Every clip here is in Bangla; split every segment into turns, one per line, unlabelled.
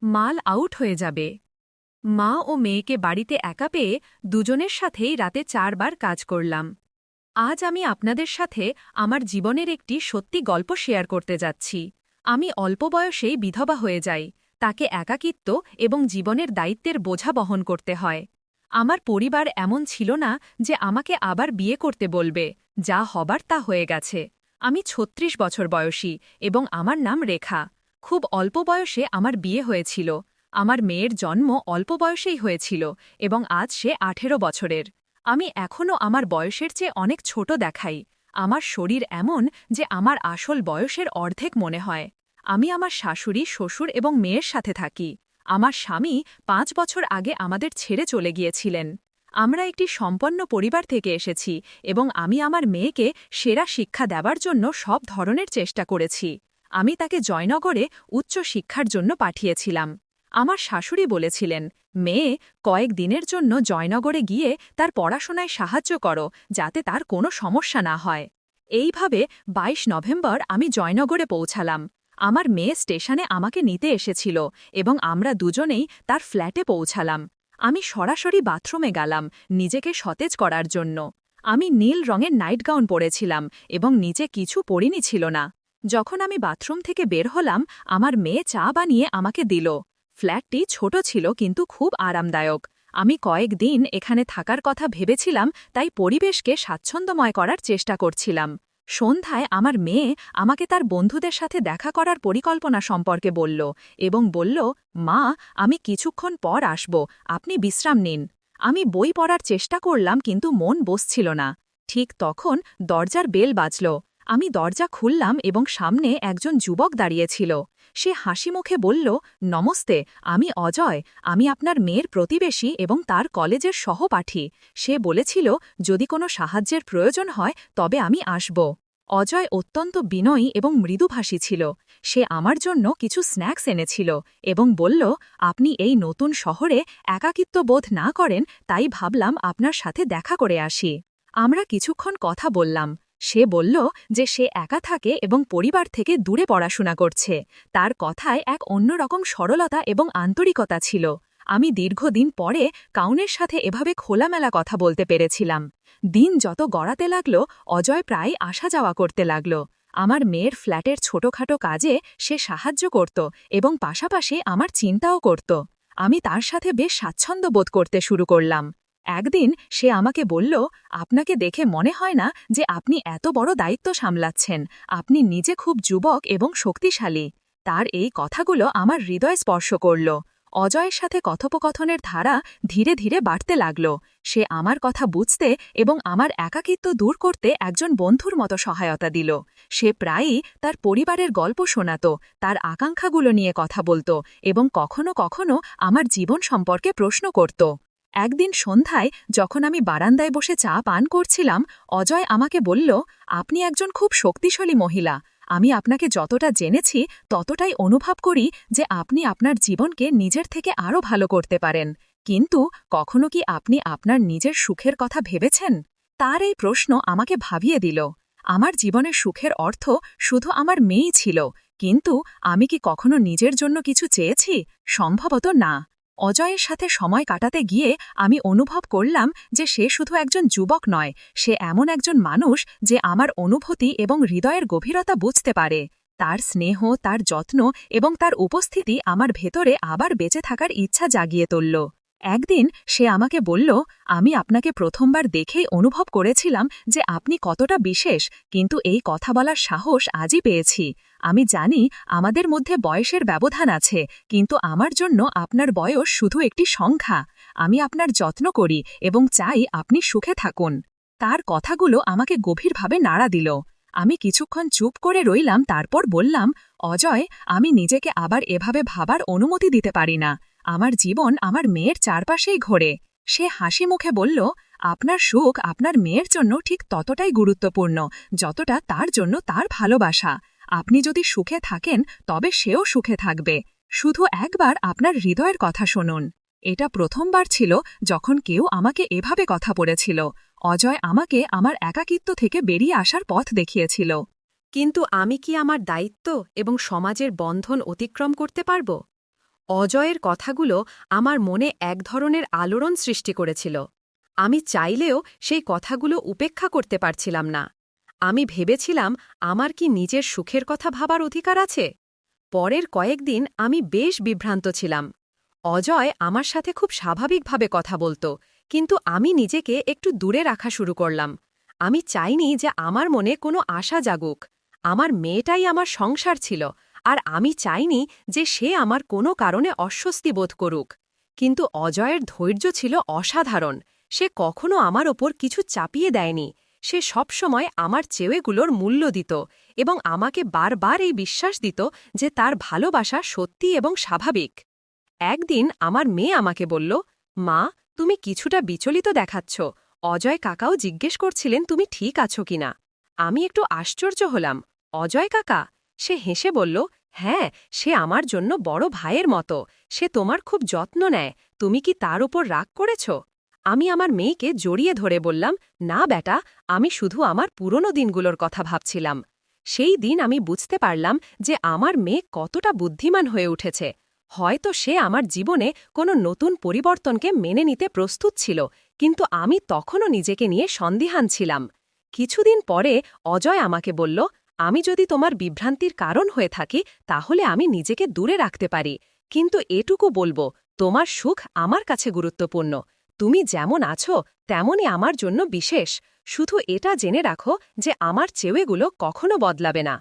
মাল আউট হয়ে যাবে। মা ও মেয়েকে বাড়িতে একা পেয়ে দুজনের সাথেই রাতে 4 বার কাজ করলাম। আজ আমি আপনাদের সাথে আমার জীবনের একটি সত্যি গল্প শেয়ার করতে যাচ্ছি। আমি অল্প বয়সেই বিধবা হয়ে যাই, তাকে একাকিত্ব এবং জীবনের দায়িত্বের বোঝা বহন করতে হয়। আমার পরিবার এমন ছিল না যে আমাকে আবার বিয়ে করতে বলবে, যা হবার তা হয়ে গেছে। আমি ৩৬ বছর বয়সী এবং আমার নাম রেখা। খুব অল্প বয়সে আমার বিয়ে হয়েছিল। আমার মেয়ের জন্ম অল্প বয়সেই হয়েছিল এবং আজ সে ১৮ বছরের। আমি এখনও আমার বয়সের চেয়ে অনেক ছোট দেখাই। আমার শরীর এমন যে আমার আসল বয়সের অর্ধেক মনে হয়। আমি আমার শাশুড়ি, শ্বশুর এবং মেয়ের সাথে থাকি। আমার স্বামী ৫ বছর আগে আমাদের ছেড়ে চলে গিয়েছিলেন। আমরা একটি সম্পন্ন পরিবার থেকে এসেছি এবং আমি আমার মেয়েকে সেরা শিক্ষা দেবার জন্য সব ধরনের চেষ্টা করেছি। আমি তাকে জয়নগরে উচ্চ শিক্ষার জন্য পাঠিয়েছিলাম। আমার শাশুড়ি বলেছিলেন, মেয়ে, কয়েক দিনের জন্য জয়নগরে গিয়ে তার পড়াশোনায় সাহায্য করো, যাতে তার কোনো সমস্যা না হয়। এইভাবে ২২ নভেম্বর আমি জয়নগরে পৌঁছালাম। আমার মেয়ে স্টেশনে আমাকে নিতে এসেছিল এবং আমরা দুজনেই তার ফ্ল্যাটে পৌঁছালাম। আমি সরাসরি বাথরুমে গেলাম নিজেকে সতেজ করার জন্য। আমি নীল রঙের নাইট গাউন পরেছিলাম এবং নিচে কিছু পরিনি ছিল না। যখন আমি বাথরুম থেকে বের হলাম, আমার মেয়ে চা বানিয়ে আমাকে দিল। ফ্ল্যাটটি ছোট ছিল কিন্তু খুব আরামদায়ক। আমি কয়েকদিন এখানে থাকার কথা ভেবেছিলাম, তাই পরিবেশকে স্বাচ্ছন্দ্যময় করার চেষ্টা করছিলাম। সন্ধ্যায় আমার মেয়ে আমাকে তার বন্ধুদের সাথে দেখা করার পরিকল্পনা সম্পর্কে বলল এবং বলল, মা, আমি কিছুক্ষণ পর আসব, আপনি বিশ্রাম নিন। আমি বই পড়ার চেষ্টা করলাম কিন্তু মন বসছিল না। ঠিক তখন দরজার বেল বাজল। আমি দরজা খুললাম এবং সামনে একজন যুবক দাঁড়িয়েছিল। সে হাসি মুখে বলল, নমস্তে, আমি অজয়। আমি আপনার মেয়ের প্রতিবেশী এবং তার কলেজের সহপাঠী। সে বলেছিল যদি কোনো সাহায্যের প্রয়োজন হয় তবে আমি আসব। অজয় অত্যন্ত বিনয়ী এবং মৃদুভাষী ছিল। সে আমার জন্য কিছু স্ন্যাক্স এনেছিল এবং বলল, আপনি এই নতুন শহরে একাকিত্ব বোধ না করেন, তাই ভাবলাম আপনার সাথে দেখা করে আসি। আমরা কিছুক্ষণ কথা বললাম। সে বলল যে সে একা থাকে এবং পরিবার থেকে দূরে পড়াশোনা করছে। তার কথায় এক অন্যরকম সরলতা এবং আন্তরিকতা ছিল। আমি দীর্ঘদিন পরে কাউনের সাথে এভাবে খোলামেলা কথা বলতে পেরেছিলাম। দিন যত গড়াতে লাগল, অজয় প্রায় আসা যাওয়া করতে লাগল। আমার মেয়ের ফ্ল্যাটের ছোটখাটো কাজে সে সাহায্য করত এবং পাশাপাশি আমার চিন্তাও করত। আমি তার সাথে বেশ স্বাচ্ছন্দ্য বোধ করতে শুরু করলাম। একদিন সে আমাকে বলল, আপনাকে দেখে মনে হয় না যে আপনি এত বড় দায়িত্ব সামলাচ্ছেন। আপনি নিজে খুব যুবক এবং শক্তিশালী। তার এই কথাগুলো আমার হৃদয় স্পর্শ করল। অজয়ের সাথে কথোপকথনের ধারা ধীরে ধীরে বাড়তে লাগল। সে আমার কথা বুঝতে এবং আমার একাকিত্ব দূর করতে একজন বন্ধুর মতো সহায়তা দিল। সে প্রায়ই তার পরিবারের গল্প শোনাত, তার আকাঙ্ক্ষাগুলো নিয়ে কথা বলত এবং কখনো কখনো আমার জীবন সম্পর্কে প্রশ্ন করত। একদিন সন্ধ্যায় যখন আমি বারান্দায় বসে চা পান করছিলাম, অজয় আমাকে বলল, আপনি একজন খুব শক্তিশালী মহিলা। আমি আপনাকে যতটা জেনেছি ততটাই অনুভব করি যে আপনি আপনার জীবনকে নিজের থেকে আরও ভালো করতে পারেন। কিন্তু কখনো কি আপনি আপনার নিজের সুখের কথা ভেবেছেন? তার এই প্রশ্ন আমাকে ভাবিয়ে দিল। আমার জীবনের সুখের অর্থ শুধু আমার মেয়েই ছিল, কিন্তু আমি কি কখনো নিজের জন্য কিছু চেয়েছি? সম্ভবত না। অজয়ের সাথে সময় কাটাতে গিয়ে আমি অনুভব করলাম যে সে শুধু একজন যুবক নয়, সে এমন একজন মানুষ যে আমার অনুভূতি এবং হৃদয়ের গভীরতা বুঝতে পারে। তার স্নেহ, তার যত্ন এবং তার উপস্থিতি আমার ভেতরে আবার বেঁচে থাকার ইচ্ছা জাগিয়ে তুলল। একদিন সে আমাকে বলল, আমি আপনাকে প্রথমবার দেখেই অনুভব করেছিলাম যে আপনি কতটা বিশেষ, কিন্তু এই কথা বলার সাহস আজই পেয়েছি। আমি জানি আমাদের মধ্যে বয়সের ব্যবধান আছে, কিন্তু আমার জন্য আপনার বয়স শুধু একটি সংখ্যা। আমি আপনার যত্ন করি এবং চাই আপনি সুখে থাকুন। তার কথাগুলো আমাকে গভীরভাবে নাড়া দিল। আমি কিছুক্ষণ চুপ করে রইলাম, তারপর বললাম, অজয়, আমি নিজেকে আবার এভাবে ভাবার অনুমতি দিতে পারি না। আমার জীবন আমার মেয়ের চারপাশেই ঘোরে। সে হাসি মুখে বলল, আপনার সুখ আপনার মেয়ের জন্য ঠিক ততটাই গুরুত্বপূর্ণ যতটা তার জন্য তার ভালোবাসা। আপনি যদি সুখে থাকেন তবে সেও সুখে থাকবে। শুধু একবার আপনার হৃদয়ের কথা শুনুন। এটা প্রথমবার ছিল যখন কেউ আমাকে এভাবে কথা বলেছিল। অজয় আমাকে আমার একাকিত্ব থেকে বেরিয়ে আসার পথ দেখিয়েছিল। কিন্তু আমি কি আমার দায়িত্ব এবং সমাজের বন্ধন অতিক্রম করতে পারব? অজয়ের কথাগুলো আমার মনে এক ধরনের আলোড়ন সৃষ্টি করেছিল। আমি চাইলেও সেই কথাগুলো উপেক্ষা করতে পারছিলাম না। আমি ভেবেছিলাম, আমার কি নিজের সুখের কথা ভাবার অধিকার আছে? পরের কয়েকদিন আমি বেশ বিভ্রান্ত ছিলাম। অজয় আমার সাথে খুব স্বাভাবিকভাবে কথা বলত, কিন্তু আমি নিজেকে একটু দূরে রাখা শুরু করলাম। আমি চাইনি যে আমার মনে কোনো আশা জাগুক। আমার মেয়েটাই আমার সংসার ছিল, আর আমি চাইনি যে সে আমার কোনো কারণে অস্বস্তি বোধ করুক। কিন্তু অজয়ের ধৈর্য ছিল অসাধারণ। সে কখনো আমার ওপর কিছু চাপিয়ে দেয়নি। সে সবসময় আমার চেয়েগুলোর মূল্য দিত এবং আমাকে বারবার এই বিশ্বাস দিত যে তার ভালোবাসা সত্যি এবং স্বাভাবিক। একদিন আমার মেয়ে আমাকে বলল, মা, তুমি কিছুটা বিচলিত দেখাচ্ছ। অজয় কাকাও জিজ্ঞেস করছিলেন তুমি ঠিক আছো কিনা। আমি একটু আশ্চর্য হলাম। অজয় কাকা? সে হেসে বলল, হ্যাঁ, সে আমার জন্য বড় ভাইয়ের মতো। সে তোমার খুব যত্ন নেয়। তুমি কি তার উপর রাগ করেছ? আমি আমার মেয়েকে জড়িয়ে ধরে বললাম, না বেটা, আমি শুধু আমার পুরনো দিনগুলোর কথা ভাবছিলাম। সেই দিন আমি বুঝতে পারলাম যে আমার মেয়ে কতটা বুদ্ধিমান হয়ে উঠেছে। হয়তো সে আমার জীবনে কোনো নতুন পরিবর্তনকে মেনে নিতে প্রস্তুত ছিল, কিন্তু আমি তখনও নিজেকে নিয়ে সন্দিহান ছিলাম। কিছুদিন পরে অজয় আমাকে বলল, আমি যদি তোমার বিভ্রান্তির কারণ হয়ে থাকি তাহলে আমি নিজেকে দূরে রাখতে পারি, কিন্তু এটুকু বলবো, তোমার সুখ আমার কাছে গুরুত্বপূর্ণ। তুমি যেমন আছো তেমনই আমার জন্য বিশেষ। শুধু এটা জেনে রাখো যে আমার চেয়েগুলো কখনো বদলাবে না।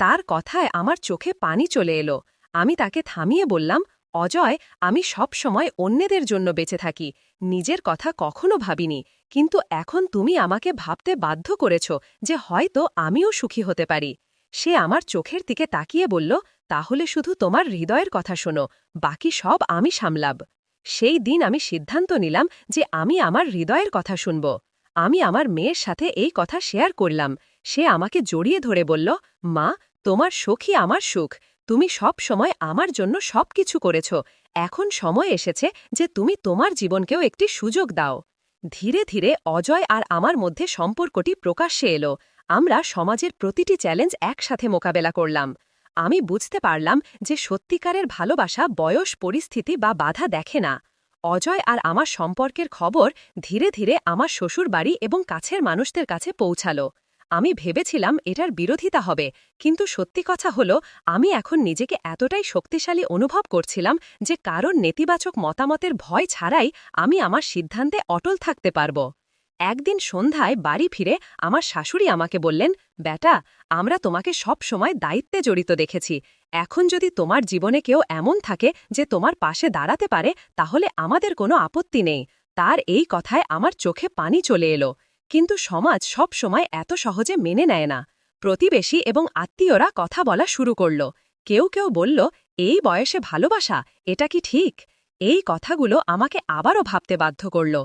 তার কথায় আমার চোখে পানি চলে এলো। আমি তাকে থামিয়ে বললাম, অজয়, আমি সব সময় অন্যদের জন্য বেঁচে থাকি, নিজের কথা কখনো ভাবিনি। কিন্তু এখন তুমি আমাকে ভাবতে বাধ্য করেছ যে হয়তো আমিও সুখী হতে পারি। সে আমার চোখের দিকে তাকিয়ে বলল, তাহলে শুধু তোমার হৃদয়ের কথা শোনো, বাকি সব আমি সামলাব। সেই দিন আমি সিদ্ধান্ত নিলাম যে আমি আমার হৃদয়ের কথা শুনব। আমি আমার মেয়ের সাথে এই কথা শেয়ার করলাম। সে আমাকে জড়িয়ে ধরে বলল, মা, তোমার সুখই আমার সুখ। তুমি সব সময় আমার জন্য সবকিছু করেছ। এখন সময় এসেছে যে তুমি তোমার জীবনকেও একটি সুযোগ দাও। ধীরে ধীরে অজয় আর আমার মধ্যে সম্পর্কটি প্রকাশ্যে এলো। আমরা সমাজের প্রতিটি চ্যালেঞ্জ একসাথে মোকাবেলা করলাম। আমি বুঝতে পারলাম যে সত্যিকারের ভালোবাসা বয়স, পরিস্থিতি বা বাধা দেখে না। অজয় আর আমার সম্পর্কের খবর ধীরে ধীরে আমার শ্বশুর বাড়ি এবং কাছের মানুষদের কাছে পৌঁছালো। আমি ভেবেছিলাম এটার বিরোধিতা হবে, কিন্তু সত্যি কথা হলো, আমি এখন নিজেকে এতটাই শক্তিশালী অনুভব করছিলাম যে কারণ নেতিবাচক মতামতের ভয় ছাড়াই আমি আমার সিদ্ধান্তে অটল থাকতে পারব। একদিন সন্ধ্যায় বাড়ি ফিরে আমার শাশুড়ি আমাকে বললেন, বেটা, আমরা তোমাকে সব সময় দায়িত্বে জড়িত দেখেছি। এখন যদি তোমার জীবনে কেউ এমন থাকে যে তোমার পাশে দাঁড়াতে পারে, তাহলে আমাদের কোনো আপত্তি নেই। তার এই কথায় আমার চোখে পানি চলে এলো। কিন্তু সমাজ সব সময় এত সহজে মেনে নেয় না। প্রতিবেশী এবং আত্মীয়রা কথা বলা শুরু করল। কেউ কেউ বলল, এই বয়সে ভালোবাসা, এটা কি ঠিক? এই কথাগুলো আমাকে আবারও ভাবতে বাধ্য করল।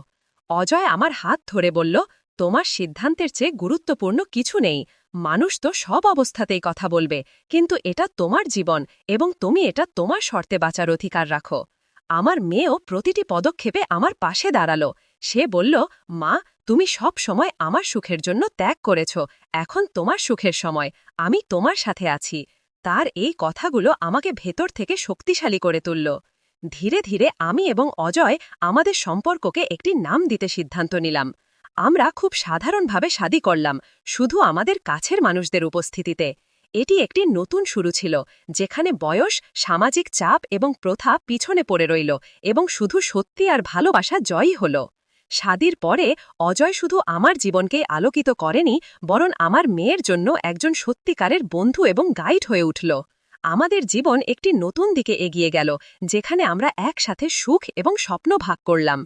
অজয় আমার হাত ধরে বলল, তোমার সিদ্ধান্তের চেয়ে গুরুত্বপূর্ণ কিছু নেই। মানুষ তো সব অবস্থাতেই কথা বলবে, কিন্তু এটা তোমার জীবন এবং তুমি এটা তোমার শর্তে বাঁচার অধিকার রাখো। আমার মেয়েও প্রতিটি পদক্ষেপে আমার পাশে দাঁড়ালো। সে বলল, মা, তুমি সব সময় আমার সুখের জন্য ত্যাগ করেছ। এখন তোমার সুখের সময়, আমি তোমার সাথে আছি। তার এই কথাগুলো আমাকে ভেতর থেকে শক্তিশালী করে তুলল। ধীরে ধীরে আমি এবং অজয় আমাদের সম্পর্ককে একটি নাম দিতে সিদ্ধান্ত নিলাম। আমরা খুব সাধারণভাবে শাদী করলাম, শুধু আমাদের কাছের মানুষদের উপস্থিতিতে। এটি একটি নতুন শুরু ছিল, যেখানে বয়স, সামাজিক চাপ এবং প্রথা পিছনে পড়ে রইল এবং শুধু সত্যি আর ভালোবাসা জয়ই হল। শাদীর পরে অজয় শুধু আমার জীবনকেই আলোকিত করেনি, বরং আমার মেয়ের জন্য একজন সত্যিকারের বন্ধু এবং গাইড হয়ে উঠল। আমাদের জীবন একটি নতুন দিকে এগিয়ে গেল, যেখানে আমরা একসাথে সুখ এবং স্বপ্ন ভাগ করলাম।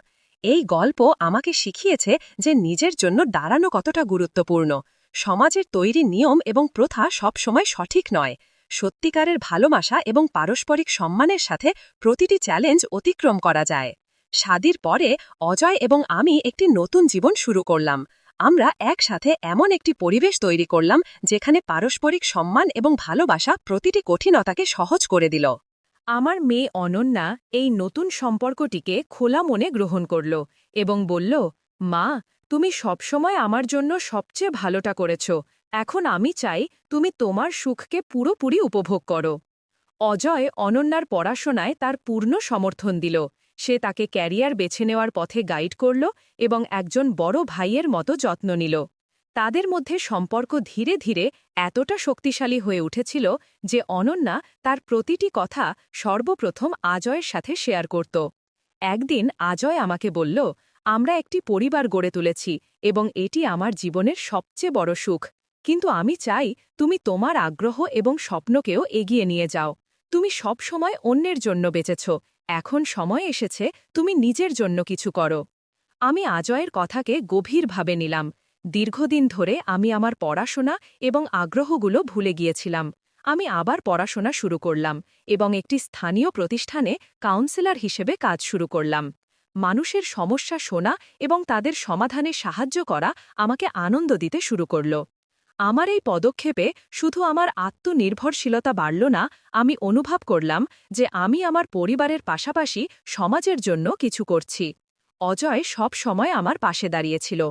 এই গল্প আমাকে শিখিয়েছে যে নিজের জন্য দাঁড়ানো কতটা গুরুত্বপূর্ণ। সমাজের তৈরি নিয়ম এবং প্রথা সবসময় সঠিক নয়। সত্যিকারের ভালোবাসা এবং পারস্পরিক সম্মানের সাথে প্রতিটি চ্যালেঞ্জ অতিক্রম করা যায়। শাদীর পরে অজয় এবং আমি একটি নতুন জীবন শুরু করলাম। আমরা একসাথে এমন একটি পরিবেশ তৈরি করলাম যেখানে পারস্পরিক সম্মান এবং ভালোবাসা প্রতিটি কঠিনতাকে সহজ করে দিল। আমার মেয়ে অনন্যা এই নতুন সম্পর্কটিকে খোলা মনে গ্রহণ করল এবং বলল, মা, তুমি সবসময় আমার জন্য সবচেয়ে ভালোটা করেছ। এখন আমি চাই তুমি তোমার সুখকে পুরোপুরি উপভোগ করো। অজয় অনন্যার পড়াশোনায় তার পূর্ণ সমর্থন দিল। সে তাকে ক্যারিয়ার বেছে নেওয়ার পথে গাইড করল এবং একজন বড় ভাইয়ের মতো যত্ন নিল। তাদের মধ্যে সম্পর্ক ধীরে ধীরে এতটা শক্তিশালী হয়ে উঠেছিল যে অনন্যা তার প্রতিটি কথা সর্বপ্রথম আজয়ের সাথে শেয়ার করত। একদিন আজয় আমাকে বলল, আমরা একটি পরিবার গড়ে তুলেছি এবং এটি আমার জীবনের সবচেয়ে বড় সুখ। কিন্তু আমি চাই তুমি তোমার আগ্রহ এবং স্বপ্নকেও এগিয়ে নিয়ে যাও। তুমি সব সময় অন্যের জন্য বেঁচেছ, এখন সময় এসেছে তুমি নিজের জন্য কিছু করো। আমি আজয়ের কথাকে গভীরভাবে নিলাম। দীর্ঘদিন ধরে আমি আমার পড়াশোনা এবং আগ্রহগুলো ভুলে গিয়েছিলাম। আমি আবার পড়াশোনা শুরু করলাম এবং একটি স্থানীয় প্রতিষ্ঠানে কাউন্সেলর হিসেবে কাজ শুরু করলাম। মানুষের সমস্যা শোনা এবং তাদের সমাধানে সাহায্য করা আমাকে আনন্দ দিতে শুরু করল। আমার এই পদক্ষেপে শুধু আমার আত্মনির্ভরশীলতা বাড়ল না, আমি অনুভব করলাম যে আমি আমার পরিবারের পাশাপাশি সমাজের জন্য কিছু করছি। অজয় সব সময় আমার পাশে দাঁড়িয়েছিল।